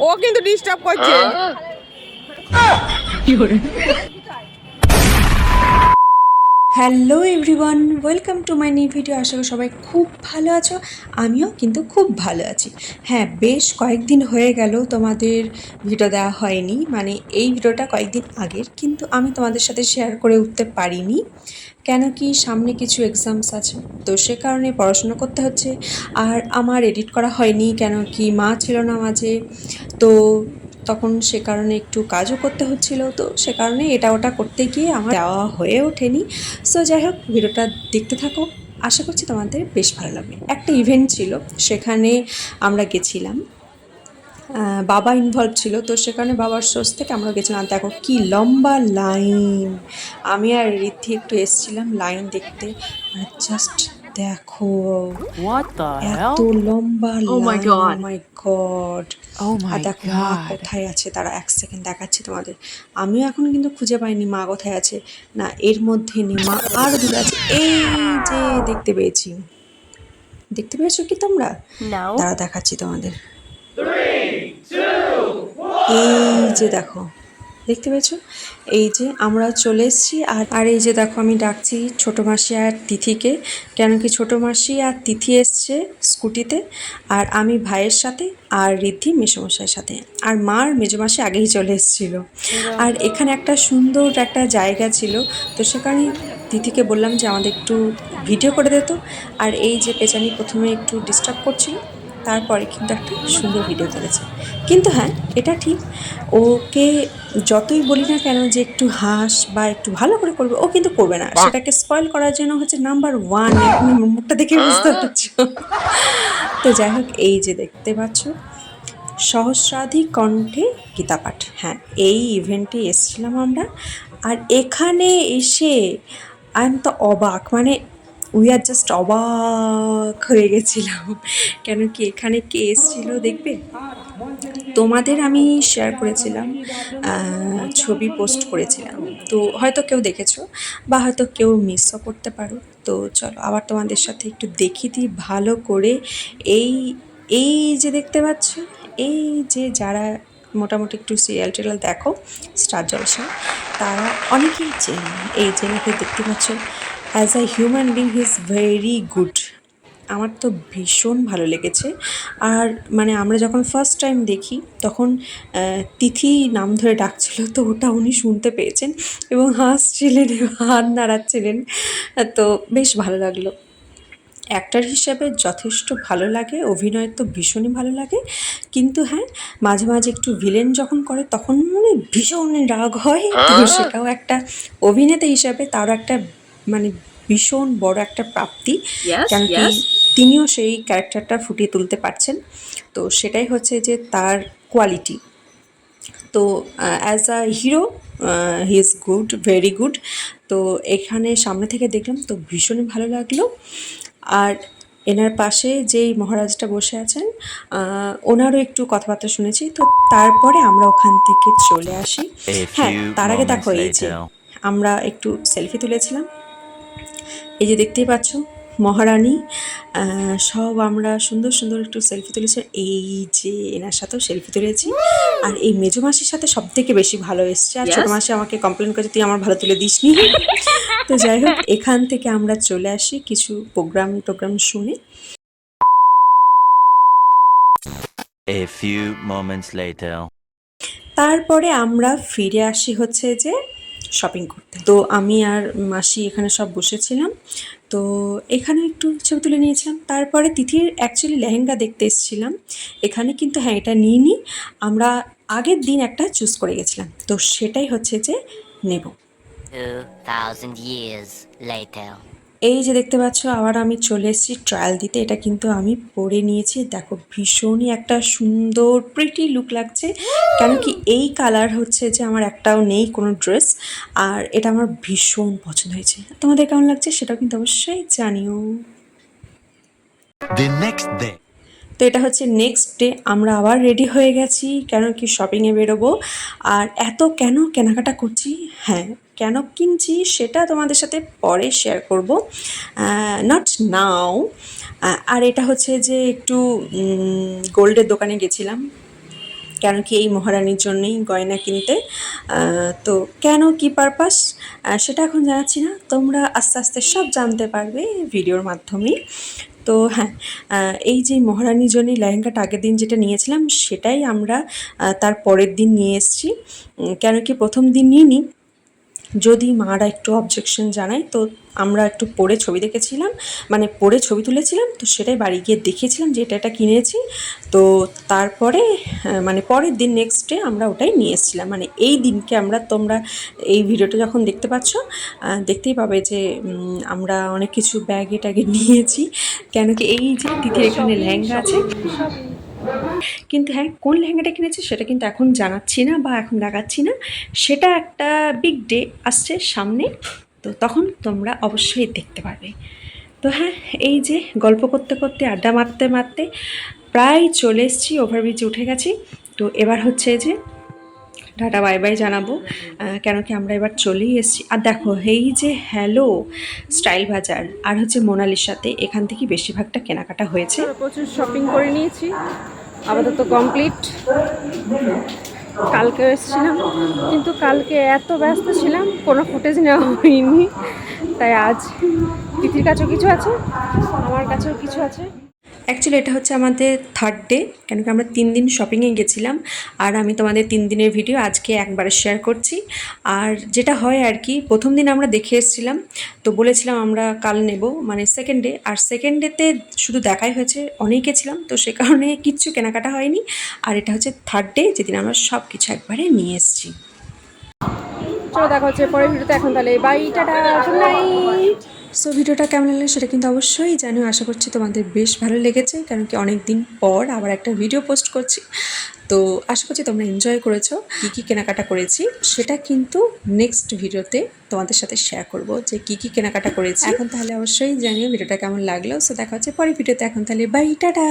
ও কিন্তু ডিস্টার্ব করছে। Hello everyone, welcome to my new video. আশা করি সবাই খুব ভালো আছো, আমিও কিন্তু খুব ভালো আছি। হ্যাঁ, বেশ কয়েকদিন হয়ে গেল তোমাদের ভিডিও দেওয়া হয়নি, মানে এই ভিডিওটা কয়েকদিন আগের, কিন্তু আমি তোমাদের সাথে শেয়ার করে উঠতে পারিনি। কেন কি সামনে কিছু এক্সামস আছে, তো সে কারণে পড়াশোনা করতে হচ্ছে। আর আমার এডিট করা হয়নি, কেন কি মা ছিল না মাঝে, তো তখন সে কারণে একটু কাজও করতে হচ্ছিল, তো সে কারণে এটা ওটা করতে গিয়ে আমার দেওয়া হয়ে ওঠেনি। সো যাই হোক, ভিডিওটা দেখতে থাকো, আশা করছি তোমাদের বেশ ভালো লাগবে। একটা ইভেন্ট ছিল, সেখানে আমরা গেছিলাম, বাবা ইনভলভ ছিল, তো সেখানে বাবার সোর্স থেকে আমরা গেছিলাম। দেখো কি লম্বা লাইন, আমি আর রিদ্ধি একটু এসছিলাম লাইন দেখতে, মানে জাস্ট দেখো What the এত hell? লম্বা Oh my line, oh God. My God. Oh আর my দেখো মা god. কোথায় আছে, তারা এক সেকেন্ড দেখাচ্ছি তোমাদের। আমিও এখন কিন্তু খুঁজে পাইনি মা কোথায় আছে, না এর মধ্যে নেই, মা আরও দূরে আছে। এই যে দেখতে পেয়েছি, দেখতে পেয়েছো কি তোমরা? No. তারা দেখাচ্ছি তোমাদের, এই যে দেখো, দেখতে পেয়েছো? এই যে আমরা চলে এসেছি। আর এই যে দেখো, আমি ডাকছি ছোটো মাসি আর তিথিকে, কেন কি ছোটো মাসি আর তিথি এসছে স্কুটিতে, আর আমি ভাইয়ের সাথে, আর রিদ্ধি মেসোমশাইয়ের সাথে, আর মার মেজোমাসি আগেই চলে এসেছিলো। আর এখানে একটা সুন্দর একটা জায়গা ছিল, তো সেখানে তিথিকে বললাম যে আমাদের একটু ভিডিও করে দিত। আর এই যে পেছানি প্রথমে একটু ডিস্টার্ব করছিল, তারপরে কিন্তু একটা সুন্দর ভিডিও করেছে। কিন্তু হ্যাঁ, এটা ঠিক, ওকে যতই বলি না কেন যে একটু হাস বা একটু ভালো করে করবে, ও কিন্তু করবে না। সেটাকে স্পয়েল করার জন্য হচ্ছে নাম্বার ওয়ান, তুমি মুখটা দেখে বুঝতে পারছো। তো যাই হোক, এই যে দেখতে পাচ্ছ সহস্রাধিক কণ্ঠে গীতাপাঠ, হ্যাঁ এই ইভেন্টে এসেছিলাম আমরা। আর এখানে এসে আই এম তো অবাক, মানে উই আর জাস্ট অবাক হয়ে গেছিলাম। কেন কি এখানে কে এসেছিল দেখবে, তোমাদের আমি শেয়ার করেছিলাম, ছবি পোস্ট করেছিলাম, তো হয়তো কেউ দেখেছো বা হয়তো কেউ মিসও করতে পারো। তো চলো আবার তোমাদের সাথে একটু দেখিয়ে দিই ভালো করে। এই এই যে দেখতে পাচ্ছ, এই যে যারা মোটামুটি একটু সিরিয়াল টিরিয়াল দেখো, স্টার জলসা, তারা অনেকেই চেনে। এই যে নাকি দেখতে পাচ্ছ, as a human being he is very good. আমার তো ভীষণ ভালো লেগেছে। আর মানে আমরা যখন ফার্স্ট টাইম দেখি, তখন তিথি নাম ধরে ডাকছিল, তো ওটা উনি শুনতে পেয়েছেন এবং হাসছিলেন এবং হাত নাড়াচ্ছিলেন। তো বেশ ভালো লাগলো। অ্যাক্টর হিসেবে যথেষ্ট ভালো লাগে, অভিনয় তো ভীষণই ভালো লাগে। কিন্তু হ্যাঁ, মাঝে মাঝে একটু ভিলেন যখন করে তখন মানে ভীষণ রাগ হয়, তো সেটাও একটা অভিনেতা হিসাবে তারও একটা মানে ভীষণ বড় একটা প্রাপ্তি। Yes, কেন কি yes. তিনিও সেই ক্যারেক্টারটা ফুটিয়ে তুলতে পারছেন, তো সেটাই হচ্ছে যে তার কোয়ালিটি। তো as a hero he is good, very good. তো এখানে সামনে থেকে দেখলাম তো ভীষণই ভালো লাগলো। আর এনার পাশে যেই মহারাজটা বসে আছেন, ওনারও একটু কথাবার্তা শুনেছি। তো তারপরে আমরা ওখান থেকে চলে আসি। A হ্যাঁ, few তার আগে দেখো, moments এই যে later. আমরা একটু সেলফি তুলেছিলাম, এই যে দেখতেই পাচ্ছ মহারানী, সব আমরা সুন্দর সুন্দর একটু সেলফি তুলেছি। এই যে এনার সাথেও সেলফি তুলেছি। আর এই মেজো মাসির সাথে সব থেকে বেশি ভালো এসছে, আর ছোটো Yes. মাসি আমাকে কমপ্লেন করেছে তুই আমার ভালো তুলে দিসনি। তো যাই হোক, এখান থেকে আমরা চলে আসি কিছু প্রোগ্রাম শুনে। A few moments later. তারপরে আমরা ফিরে আসি হচ্ছে যে শপিং করতে। তো আমি আর মাসি এখানে সব বসেছিলাম, তো এখানে একটু ছবি তুলে নিয়েছিলাম। তারপরে তিথির অ্যাকচুয়ালি লেহেঙ্গা দেখতে এসেছিলাম এখানে, কিন্তু হ্যাঁ এটা নিইনি, আমরা আগের দিন একটা চুজ করে গেছিলাম, তো সেটাই হচ্ছে যে নেব। 2,000 years later. এই যে দেখতে পাচ্ছ আবার আমি চলে এসেছি ট্রায়াল দিতে। এটা কিন্তু আমি পরে নিয়েছি, দেখো ভীষণই একটা সুন্দর প্রিটি লুক লাগছে। কেন কি এই কালার হচ্ছে যে আমার একটাও নেই কোনো ড্রেস, আর এটা আমার ভীষণ পছন্দ হয়েছে। তোমাদের কেমন লাগছে সেটাও কিন্তু অবশ্যই জানিও। The next day. তো এটা হচ্ছে নেক্সট ডে, আমরা আবার রেডি হয়ে গেছি, কেন কি শপিংয়ে বেরোবো। আর এত কেন কেনাকাটা করছি, হ্যাঁ কেন কিনছি সেটা তোমাদের সাথে পরে শেয়ার করব, নট নাও। আর এটা হচ্ছে যে একটু গোল্ডের দোকানে গেছিলাম, কেন কি এই মহারানীর জন্যই গয়না কিনতে। তো কেন কি পারপাস সেটা এখন জানাচ্ছি না, তোমরা আস্তে আস্তে সব জানতে পারবে ভিডিওর মাধ্যমেই। তো হ্যাঁ, এই যে মহারানীর জন্য লেহেঙ্গাটা আগের দিন যেটা নিয়েছিলাম সেটাই আমরা তার পরের দিন নিয়ে এসেছি। কেন কি প্রথম দিন নিইনি, যদি মারা একটু অবজেকশন জানায়, তো আমরা একটু পরে ছবি দেখেছিলাম, মানে পরে ছবি তুলেছিলাম, তো সেটাই বাড়ি গিয়ে দেখিয়েছিলাম যে এটা কিনেছি। তো তারপরে মানে পরের দিন নেক্সট ডে আমরা ওটাই নিয়ে এসেছিলাম, মানে এই দিনকে তোমরা এই ভিডিওটা যখন দেখতে পাচ্ছ দেখতেই পাবে যে আমরা অনেক কিছু ব্যাগে ট্যাগে নিয়েছি। কেন কি এই যে তিথির এখানে লেহেঙ্গা আছে, কিন্তু হ্যাঁ কোন লেহেঙ্গাটা কিনেছি সেটা কিন্তু এখন জানাচ্ছি না বা এখন দেখাচ্ছি না, সেটা একটা বিগ ডে আসছে সামনে, তো তখন তোমরা অবশ্যই দেখতে পারবে। তো হ্যাঁ, এই যে গল্প করতে করতে আড্ডা মারতে মারতে প্রায় চলে এসেছি, ওভারব্রিজে উঠে গেছি। তো এবার হচ্ছে যে টাটা বাই বাই জানাবো, কেন কি আমরা এবার চলেই এসেছি। আর দেখো এই যে হ্যালো স্টাইল বাজার আর হচ্ছে মোনালিসাতে, এখান থেকে বেশিরভাগটা কেনাকাটা হয়েছে। প্রচুর শপিং করে নিয়েছি, আপাতত কমপ্লিট। কালকে এসেছিলাম, কিন্তু কালকে এত ব্যস্ত ছিলাম কোনো ফুটেজ নেওয়া হয়নি, তাই আজ তিথির কাছেও কিছু আছে, আমার কাছেও কিছু আছে। অ্যাকচুয়ালি এটা হচ্ছে আমাদের থার্ড ডে, কেন কি আমরা 3 দিন শপিংয়ে গেছিলাম, আর আমি তোমাদের 3 দিনের ভিডিও আজকে একবারে শেয়ার করছি। আর যেটা হয় আর কি, প্রথম দিন আমরা দেখে এসেছিলাম, তো বলেছিলাম আমরা কাল নেব, মানে সেকেন্ড ডে, আর সেকেন্ড ডেতে শুধু দেখাই হয়েছে, অনেকে ছিলাম, তো সে কারণে কিচ্ছু কেনাকাটা হয়নি। আর এটা হচ্ছে থার্ড ডে, যেদিন আমরা সব কিছু একবারে নিয়ে এসেছি। চলো দেখা হচ্ছে পরের ভিডিওতে, এখন তাহলে bye, tata, good night. So ভিডিওটা কেমন লাগলো সেটা কিন্তু অবশ্যই জানিও, আশা করছি তোমাদের বেশ ভালো লেগেছে, কারণ কি অনেক দিন পর আবার একটা ভিডিও পোস্ট করছি। তো আশা করছি তোমরা এনজয় করেছো। কী কী কেনাকাটা করেছি সেটা কিন্তু নেক্সট ভিডিওতে তোমাদের সাথে শেয়ার করব, যে কী কী কেনাকাটা করেছি। এখন তাহলে অবশ্যই জানিও ভিডিওটা কেমন লাগলো। সো দেখা হচ্ছে পরের ভিডিওতে, এখন তাহলে বাই, টাটা।